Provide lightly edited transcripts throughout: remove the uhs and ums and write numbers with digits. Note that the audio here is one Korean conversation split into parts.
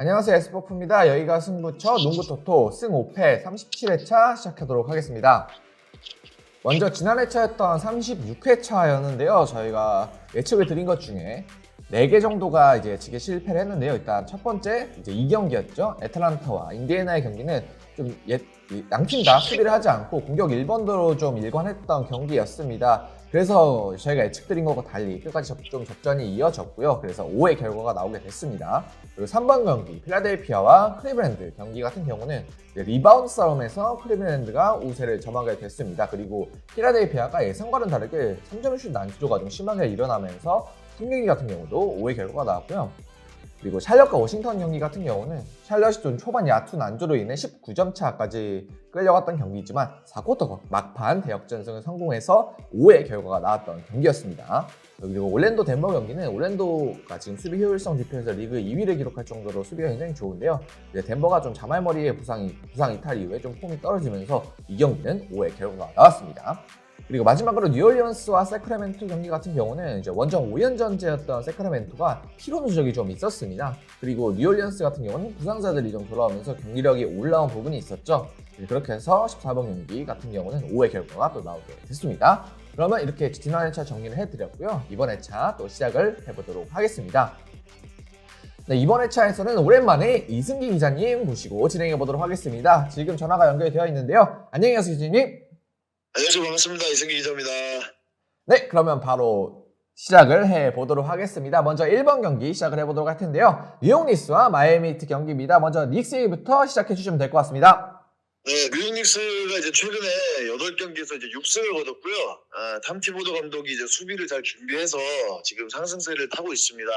안녕하세요. 에스퍼프입니다. 여기가 승부처 농구토토 승 5패 37회차 시작하도록 하겠습니다. 먼저 지난 회차였던 36회차였는데요. 저희가 예측을 드린 것 중에 4개 정도가 이제 예측에 실패를 했는데요. 일단 첫 번째 이제 2경기였죠. 애틀란타와 인디애나의 경기는 좀 양팀 다 수비를 하지 않고 공격 1번으로 좀 일관했던 경기였습니다. 그래서 저희가 예측드린 것과 달리 끝까지 좀 접전이 이어졌고요. 그래서 5의 결과가 나오게 됐습니다. 그리고 3번 경기 필라델피아와 클리블랜드 경기 같은 경우는 리바운드 싸움에서 클리블랜드가 우세를 점하게 됐습니다. 그리고 필라델피아가 예상과는 다르게 3점슛 난투조가 좀 심하게 일어나면서 승경기 같은 경우도 5의 결과가 나왔고요. 그리고 샬럿과 워싱턴 경기 같은 경우는 샬럿이 좀 초반 야투 난조로 인해 19점 차까지 끌려갔던 경기지만 4쿼터 막판 대역전승을 성공해서 5의 결과가 나왔던 경기였습니다. 그리고 올랜도 덴버 경기는 올랜도가 지금 수비 효율성 지표에서 리그 2위를 기록할 정도로 수비가 굉장히 좋은데요. 이제 덴버가 좀 자말머리의 부상 이탈 이후에 좀 폼이 떨어지면서 이 경기는 5의 결과가 나왔습니다. 그리고 마지막으로 뉴올리언스와 세크라멘토 경기 같은 경우는 이제 원정 5연전제였던 세크라멘토가 피로 누적이 좀 있었습니다. 그리고 뉴올리언스 같은 경우는 부상자들이 좀 돌아오면서 경기력이 올라온 부분이 있었죠. 그렇게 해서 14번 경기 같은 경우는 5의 결과가 또 나오게 됐습니다. 그러면 이렇게 지난 회차 정리를 해드렸고요. 이번 회차 또 시작을 해보도록 하겠습니다. 네, 이번 회차에서는 오랜만에 이승기 기자님 모시고 진행해보도록 하겠습니다. 지금 전화가 연결되어 있는데요. 안녕히 계세요, 기자님. 안녕하세요. 반갑습니다. 이승기 기자입니다. 네, 그러면 바로 시작을 해보도록 하겠습니다. 먼저 1번 경기 시작을 해보도록 할 텐데요. 뉴욕 닉스와 마이애미 히트 경기입니다. 먼저 닉스 얘기부터 시작해 주시면 될 것 같습니다. 네, 뉴욕 닉스가 이제 최근에 8경기에서 이제 6승을 거뒀고요. 탐 티보도 감독이 이제 수비를 잘 준비해서 지금 상승세를 타고 있습니다.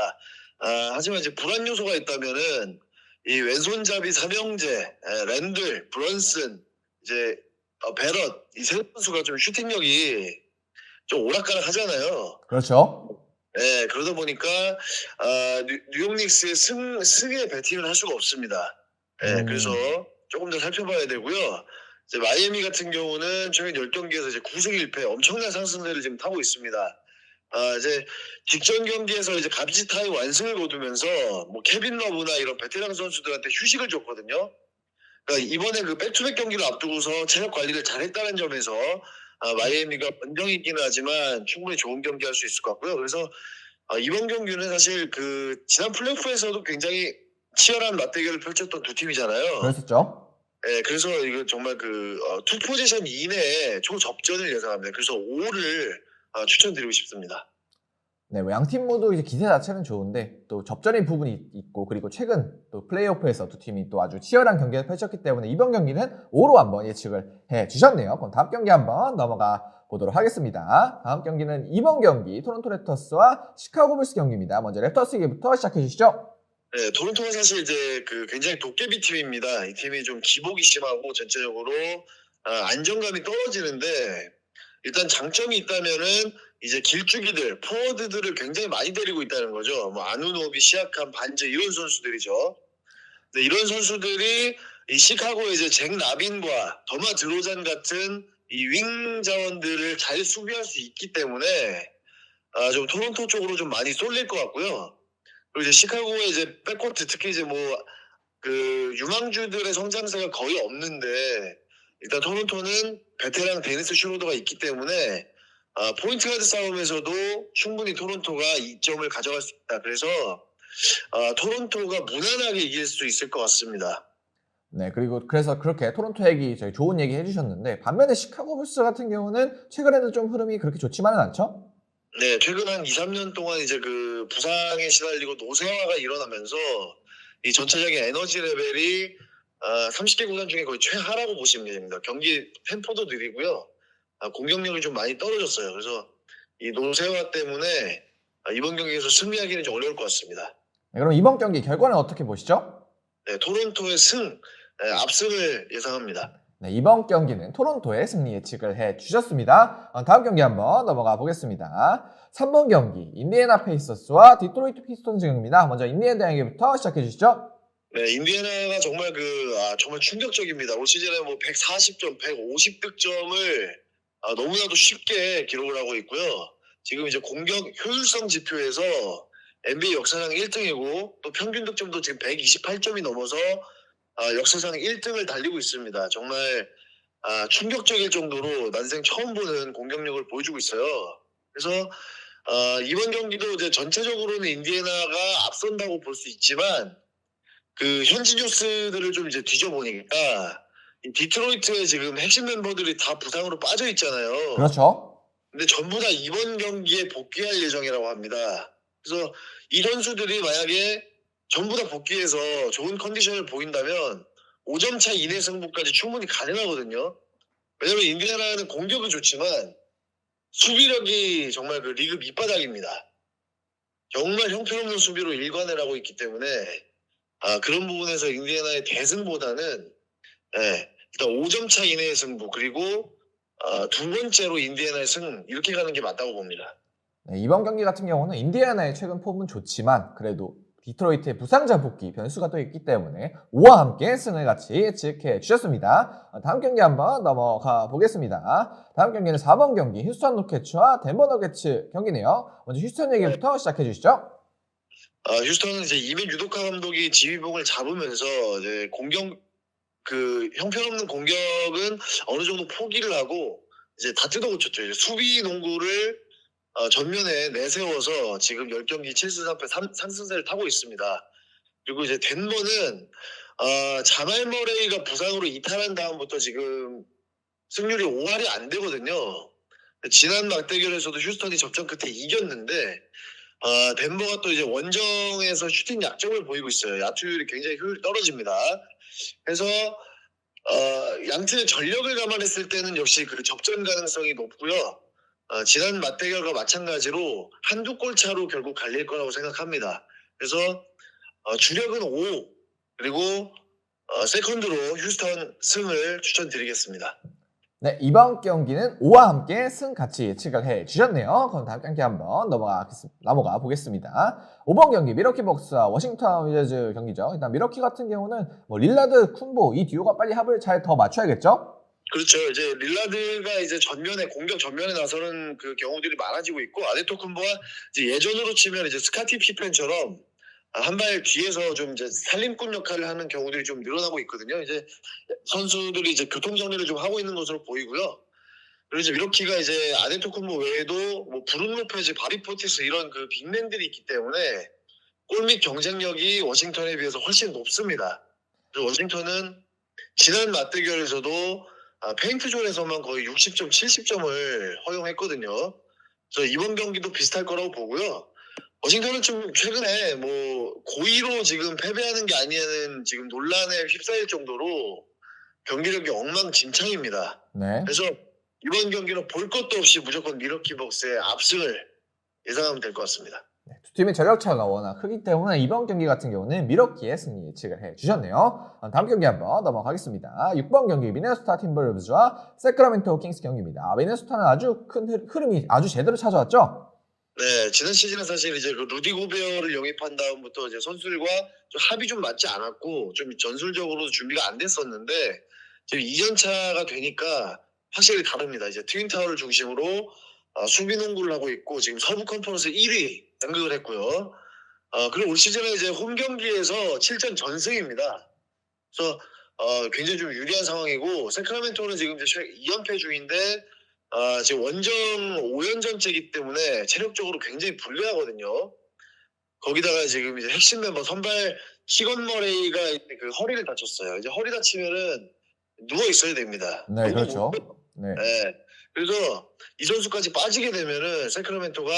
하지만 이제 불안 요소가 있다면은 이 왼손잡이 삼형제, 랜들, 브런슨, 이제 베럿 이 세 선수가 좀 슈팅력이 좀 오락가락 하잖아요. 그렇죠. 네, 그러다 보니까 뉴욕 닉스의 승에 배팅을 할 수가 없습니다. 네, 그래서 조금 더 살펴봐야 되고요. 이제 마이애미 같은 경우는 최근 10경기에서 이제 9승 1패 엄청난 상승세를 지금 타고 있습니다. 이제 직전 경기에서 이제 감지타의 완승을 거두면서 뭐 케빈 러브나 이런 베테랑 선수들한테 휴식을 줬거든요. 그러니까 이번에 그 백투백 경기를 앞두고서 체력 관리를 잘했다는 점에서 마이애미가 원정이긴 하지만 충분히 좋은 경기 할 수 있을 것 같고요. 그래서 이번 경기는 사실 그 지난 플레이오프에서도 굉장히 치열한 맞대결을 펼쳤던 두 팀이잖아요. 그랬었죠. 네, 그래서 이거 정말 투 포지션 이내에 초접전을 예상합니다. 그래서 5를 추천드리고 싶습니다. 네, 양팀 모두 이제 기세 자체는 좋은데 또 접전의 부분이 있고 그리고 최근 또 플레이오프에서 두 팀이 또 아주 치열한 경기를 펼쳤기 때문에 이번 경기는 5로 한번 예측을 해 주셨네요. 그럼 다음 경기 한번 넘어가 보도록 하겠습니다. 다음 경기는 이번 경기 토론토 랩터스와 시카고 불스 경기입니다. 먼저 랩터스 얘기부터 시작해 주시죠. 네, 토론토가 사실 이제 굉장히 도깨비 팀입니다. 이 팀이 좀 기복이 심하고 전체적으로 안정감이 떨어지는데 일단 장점이 있다면은 이제 길쭉이들, 포워드들을 굉장히 많이 데리고 있다는 거죠. 뭐 아누노비, 시아캄, 반즈 이런 선수들이죠. 근데 이런 선수들이 이 시카고의 이제 잭 라빈과 더마 드로잔 같은 이 윙 자원들을 잘 수비할 수 있기 때문에 좀 토론토 쪽으로 좀 많이 쏠릴 것 같고요. 그리고 이제 시카고의 이제 백코트 특히 이제 뭐 그 유망주들의 성장세가 거의 없는데 일단 토론토는 베테랑 데니스 슈로더가 있기 때문에 포인트 가드 싸움에서도 충분히 토론토가 이점을 가져갈 수 있다. 그래서 토론토가 무난하게 이길 수 있을 것 같습니다. 네, 그리고 그래서 그렇게 토론토 얘기 저희 좋은 얘기 해주셨는데 반면에 시카고 불스 같은 경우는 최근에는 좀 흐름이 그렇게 좋지만은 않죠? 네, 최근 한 2, 3년 동안 이제 그 부상에 시달리고 노쇠화가 일어나면서 이 전체적인 에너지 레벨이 30개 구단 중에 거의 최하라고 보시면 됩니다. 경기 템포도 느리고요. 공격력이 좀 많이 떨어졌어요. 그래서 이 노쇠화 때문에 이번 경기에서 승리하기는 좀 어려울 것 같습니다. 네, 그럼 이번 경기 결과는 어떻게 보시죠? 네, 토론토의 압승을 예상합니다. 네, 이번 경기는 토론토의 승리 예측을 해 주셨습니다. 다음 경기 한번 넘어가 보겠습니다. 3번 경기 인디애나 페이서스와 디트로이트 피스톤즈 경기입니다. 먼저 인디애나 경기부터 시작해 주시죠. 네, 인디애나가 정말 정말 충격적입니다. 올 시즌에 뭐 140점, 150득점을 너무나도 쉽게 기록을 하고 있고요. 지금 이제 공격 효율성 지표에서 NBA 역사상 1등이고 또 평균 득점도 지금 128점이 넘어서 역사상 1등을 달리고 있습니다. 정말 충격적일 정도로 난생 처음 보는 공격력을 보여주고 있어요. 그래서 이번 경기도 이제 전체적으로는 인디애나가 앞선다고 볼 수 있지만 그 현지 뉴스들을 좀 이제 뒤져보니까 이 디트로이트의 지금 핵심 멤버들이 다 부상으로 빠져 있잖아요. 그렇죠. 근데 전부 다 이번 경기에 복귀할 예정이라고 합니다. 그래서 이 선수들이 만약에 전부 다 복귀해서 좋은 컨디션을 보인다면 5점 차 이내 승부까지 충분히 가능하거든요. 왜냐면 인디애나는 공격은 좋지만 수비력이 정말 그 리그 밑바닥입니다. 정말 형편없는 수비로 일관을 하고 있기 때문에 그런 부분에서 인디애나의 대승보다는 일단 5점 차 이내의 승부 그리고 두 번째로 인디애나의 승 이렇게 가는 게 맞다고 봅니다. 네, 이번 경기 같은 경우는 인디애나의 최근 폼은 좋지만 그래도 디트로이트의 부상자 복귀 변수가 또 있기 때문에 5와 함께 승을 같이 예측해 주셨습니다. 다음 경기 한번 넘어가 보겠습니다. 다음 경기는 4번 경기 휴스턴 로켓츠와 덴버 너게츠 경기네요. 먼저 휴스턴 얘기부터 시작해 주시죠. 휴스턴은 이제 이멘 유도카 감독이 지휘봉을 잡으면서 이제 공격 그 형편없는 공격은 어느 정도 포기를 하고 이제 다 뜯어고쳤죠. 이제 수비 농구를 전면에 내세워서 지금 10경기 7승 3패 3승세를 타고 있습니다. 그리고 이제 덴버는 자말 머레이가 부상으로 이탈한 다음부터 지금 승률이 5할이 안 되거든요. 지난 맞대결에서도 휴스턴이 접전 끝에 이겼는데 덴버가 또 이제 원정에서 슈팅 약점을 보이고 있어요. 야투율이 굉장히 효율이 떨어집니다. 그래서 양팀의 전력을 감안했을 때는 역시 그 접전 가능성이 높고요. 지난 맞대결과 마찬가지로 한두 골 차로 결국 갈릴 거라고 생각합니다. 그래서 주력은 5 그리고 세컨드로 휴스턴 승을 추천드리겠습니다. 네, 이번 경기는 5와 함께 승 같이 예측을 해 주셨네요. 그럼 다음 경기 한번 넘어가 보겠습니다. 5번 경기 미러키 벅스와 워싱턴 위저즈 경기죠. 일단 미러키 같은 경우는 뭐 릴라드, 쿤보 이 듀오가 빨리 합을 잘 더 맞춰야겠죠? 그렇죠. 이제 릴라드가 이제 공격 전면에 나서는 그 경우들이 많아지고 있고 아데토쿤보가 이제 예전으로 치면 이제 스카티 피펜처럼 한 발 뒤에서 좀 이제 살림꾼 역할을 하는 경우들이 좀 늘어나고 있거든요. 이제 선수들이 이제 교통 정리를 좀 하고 있는 것으로 보이고요. 그리고 이제 미러키가 이제 아데토쿤보 외에도 뭐 브룬 로페즈, 바리 포티스 이런 그 빅맨들이 있기 때문에 골밑 경쟁력이 워싱턴에 비해서 훨씬 높습니다. 그리고 워싱턴은 지난 맞대결에서도 페인트 존에서만 거의 60점, 70점을 허용했거든요. 그래서 이번 경기도 비슷할 거라고 보고요. 워싱턴은 좀 최근에 뭐 고의로 지금 패배하는 게 아니냐는 지금 논란에 휩싸일 정도로 경기력이 엉망진창입니다. 네. 그래서 이번 경기는 볼 것도 없이 무조건 미러키 벅스의 압승을 예상하면 될 것 같습니다. 네, 두 팀의 전력 차가 워낙 크기 때문에 이번 경기 같은 경우는 미러키의 승리 예측을 해 주셨네요. 다음 경기 한번 넘어가겠습니다. 6번 경기 미네소타 팀버wolves와 세크라멘토 킹스 경기입니다. 미네소타는 아주 큰 흐름이 아주 제대로 찾아왔죠? 네, 지난 시즌에 사실 이제 그 루디 고베어를 영입한 다음부터 이제 선수들과 좀 합이 좀 맞지 않았고 좀 전술적으로 준비가 안 됐었는데 지금 2년차가 되니까 확실히 다릅니다. 이제 트윈타워를 중심으로 수비 농구를 하고 있고 지금 서부 컨퍼런스 1위 양극을 했고요. 그리고 올 시즌에 이제 홈 경기에서 7전 전승입니다. 그래서 굉장히 좀 유리한 상황이고 세크라멘토는 지금 이제 2연패 중인데 지금 원정 5연전째이기 때문에 체력적으로 굉장히 불리하거든요. 거기다가 지금 이제 핵심 멤버 선발 키건 머레이가 그 허리를 다쳤어요. 이제 허리 다치면은 누워 있어야 됩니다. 네, 그렇죠. 네. 그래서 이 선수까지 빠지게 되면은 세크라멘토가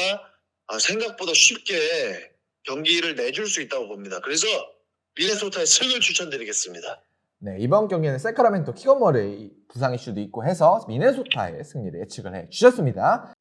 생각보다 쉽게 경기를 내줄 수 있다고 봅니다. 그래서 미네소타의 승을 추천드리겠습니다. 네, 이번 경기는 세크라멘토 키건 머레이 부상 이슈도 있고 해서 미네소타의 승리를 예측을 해 주셨습니다.